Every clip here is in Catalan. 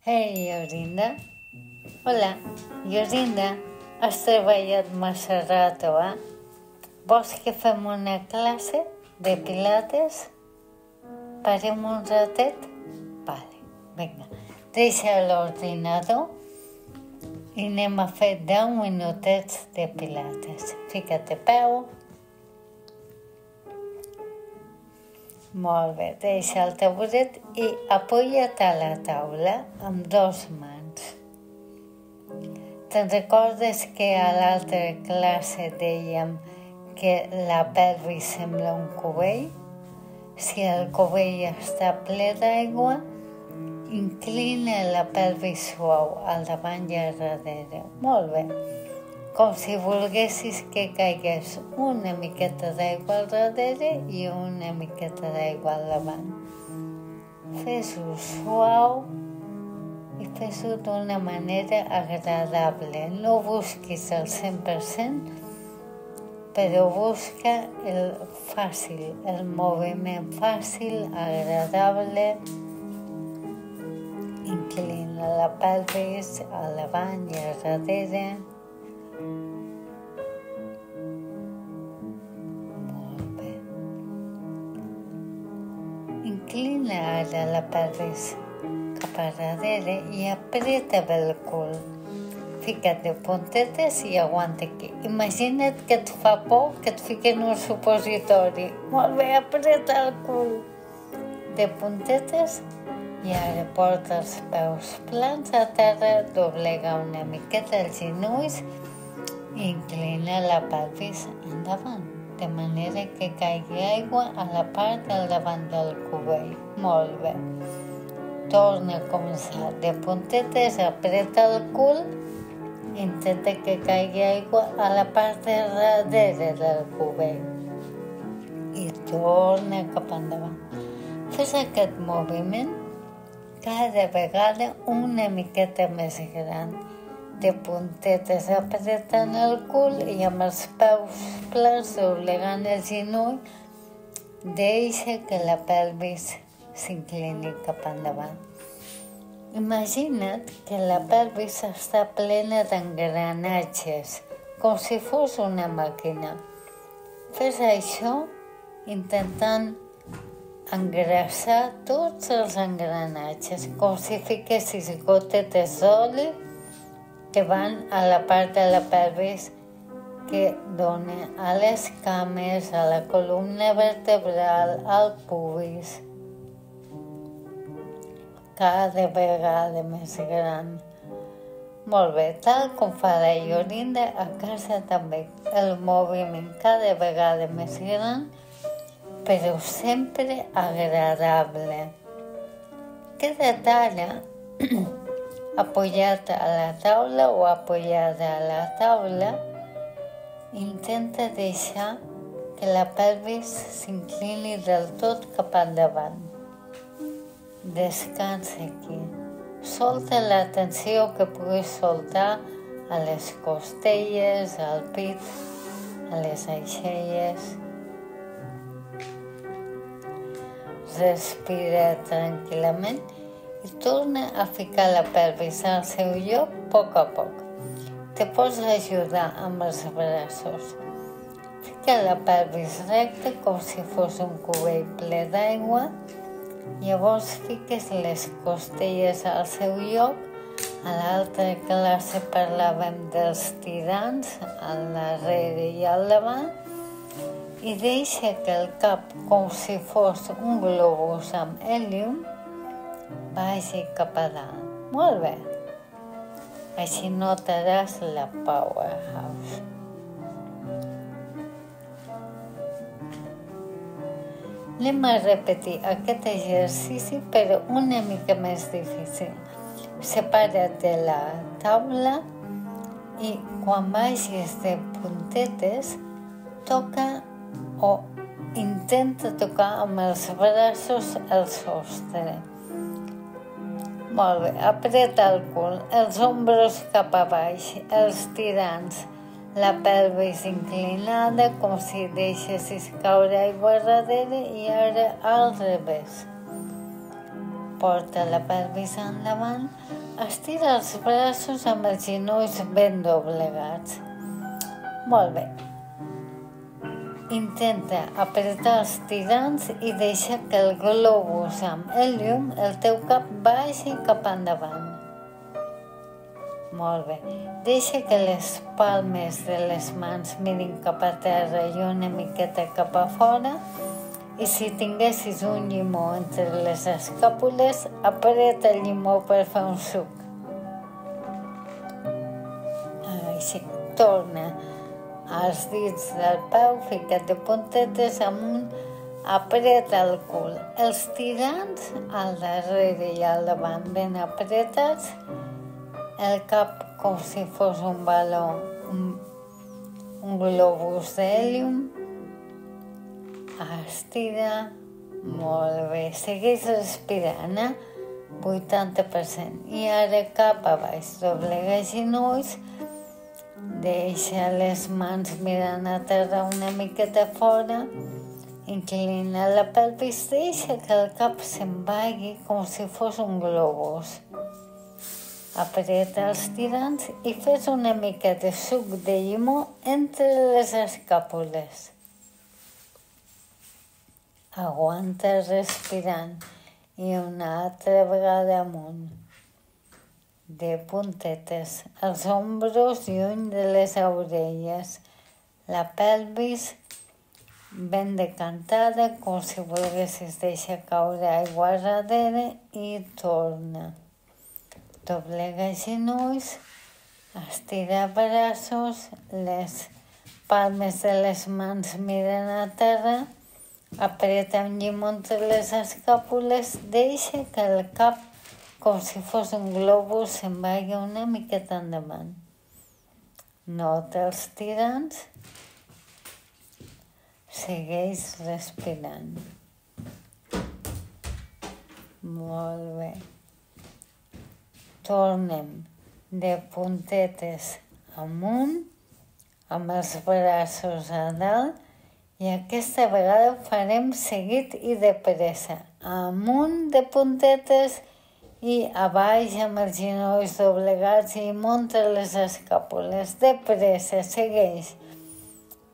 Hey, Yorinda. Hola, Yorinda. Has treballat massa rato, eh? Vols que fem una classe de pilates? Parem un ratet? Vale, vinga. Deixa l'ordinador i anem a fer 10 minutets de pilates. Fica't de peu. Molt bé, deixa el taburet i apoya't a la taula amb dos mans. Te'n recordes que a l'altra classe dèiem que la pelvis sembla un cubell? Si el cubell està ple d'aigua, inclina la pelvis suau al davant i al darrere. Molt bé. Com si volguessis que caigués una miqueta d'aigua al darrere i una miqueta d'aigua al davant. Fes-ho suau i fes-ho d'una manera agradable. No busquis el 100%, però busca el fàcil, el moviment fàcil, agradable. Inclina la pelvis al davant i al darrere. Molt bé. Inclina ara la pelvis cap a darrere i apreta bé el cul. Fica't de puntetes i aguanta aquí. Imagina't que et fa por que et fiquen un supositori. Molt bé, apreta el cul. De puntetes i ara porta els peus plans a terra, doblega una miqueta els genolls i inclina la pelvis endavant, de manera que caigui aigua a la part del davant del cubell. Molt bé. Torna a començar de puntetes, apreta el cul, intenta que caigui aigua a la part de darrere del cubell i torna cap endavant. Fes aquest moviment cada vegada una miqueta més gran. De puntetes apretant el cul i amb els peus plans doblegant el genoll, deixa que la pelvis s'inclini cap endavant. Imagina't que la pelvis està plena d'engranatges, com si fos una màquina. Fes això intentant engrassar tots els engranatges, com si fiquessis gotetes d'oli que van a la part de la pelvis que dona a les cames, a la columna vertebral, al pubis. Cada vegada més gran. Molt bé, tal com fa la Yorinda, a casa també el moviment cada vegada més gran, però sempre agradable. Queda't ara apoyat a la taula o apoyada a la taula. Intenta deixar que la pelvis s'inclini del tot cap endavant. Descansa aquí. Solta la tensió que puguis soltar a les costelles, al pit, a les aixelles. Respira tranquil·lament i torna a ficar la pelvis al seu lloc a poc. Te pots ajudar amb els braços. Fica la pelvis recta com si fos un cubell ple d'aigua. Llavors fiques les costelles al seu lloc. A l'altra classe parlàvem dels tirants, al darrere i al davant. I deixa que el cap, com si fos un globus amb hèlium, vagi cap a dalt. Molt bé. Així notaràs la powerhouse. Anem a repetir aquest exercici, però una mica més difícil. Separa't de la taula i quan vagis de puntetes, toca o intenta tocar amb els braços el sostre. Molt bé, apreta el cul, els ombros cap a baix, els tirants, la pelvis inclinada com si deixessis caure aigua darrere i ara al revés. porta la pelvis endavant, estira els braços amb els genolls ben doblegats. Molt bé. Intenta apretar els tirants i deixa que el globus amb el llum, el teu cap vagi cap endavant. Molt bé. Deixa que les palmes de les mans mirin cap a terra i una miqueta cap a fora. I si tinguessis un llimó entre les escàpules, apreta el llimó per fer un suc. Així. Torna els dits del peu, fica't de puntetes amunt, apreta el cul. Els tirants al darrere i al davant ben apretats, el cap com si fos un baló, un globus d'hèlium. Estira, molt bé, segueix respirant, 80%. I ara cap a baix, doblega genolls, deixa les mans mirant a terra una miqueta fora, inclina la pelvis, deixa que el cap se'n vagi com si fos un globus. Apreta els tirants i fes una mica de suc de llimó entre les escàpules. Aguanta respirant i una altra vegada amunt. De puntetes, els ombros lluny de les orelles, la pelvis ben decantada com si volguessis deixar caure aigua darrere i torna. Doblega genolls, estira braços, les palmes de les mans miren a terra, apreta un llimó entre les escàpules, deixa que el cap com si fos un globus se'n vagi una miqueta endavant. Nota els tirants. Segueix respirant. Molt bé. Tornem de puntetes amunt, amb els braços a dalt, i aquesta vegada ho farem seguit i de pressa. Amunt de puntetes i a baix amb els genolls doblegats i munta les escàpules. De pressa, segueix.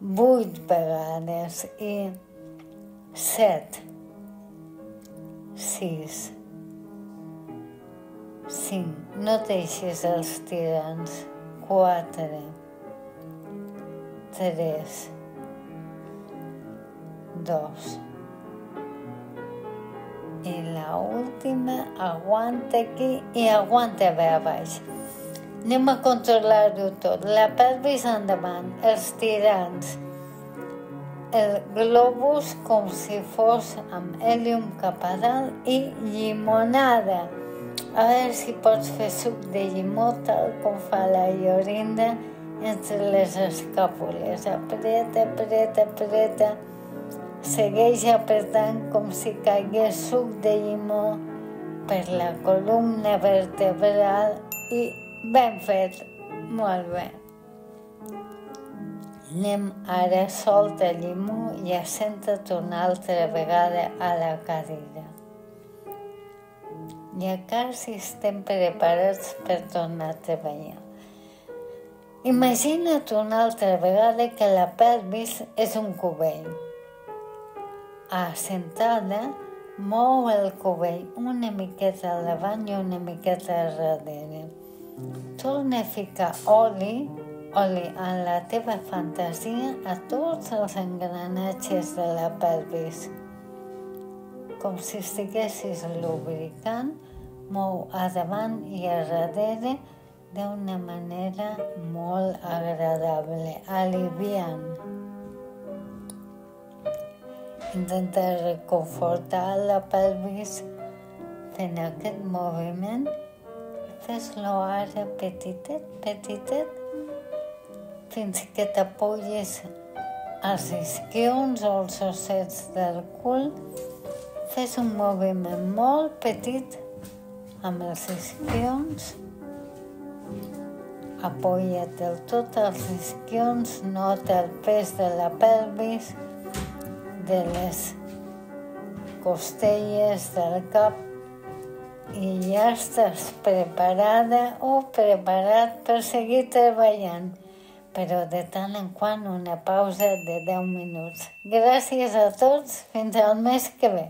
8 vegades i 7, 6, 5, no deixis els tirants. 4, 3, 2, i la última, aguanta aquí i aguanta bé a baix. Anem a controlar-ho tot. La pelvis endavant, els tirants, el globus com si fos amb hèlium cap a dalt i llimonada. A veure si pots fer suc de llimó tal com fa la Llorinda entre les escàpules. Apreta, apreta, apreta. Segueix apretant com si caigués suc de llimó per la columna vertebral i ben fet. Molt bé. Anem ara, solta el llimó i assenta't una altra vegada a la cadira. Ja quasi estem preparats per tornar a treballar. Imagina't una altra vegada que la pelvis és un cubell. Assentada, mou el cubell una miqueta al davant i una miqueta al darrere. Torna a ficar oli en la teva fantasia a tots els engranatges de la pelvis. Com si estiguessis lubricant, mou a davant i a darrere d'una manera molt agradable, aliviant. Intenta reconfortar la pelvis fent aquest moviment. Fes-lo ara petitet, petitet, fins que t'apoyes als isquions o als ossets del cul. Fes un moviment molt petit amb els isquions. Apoya't del tot als isquions, nota el pes de la pelvis, de les costelles del cap ja estàs preparada o preparat per seguir treballant, però de tant en quant una pausa de 10 minuts. Gràcies a tots, fins al mes que ve.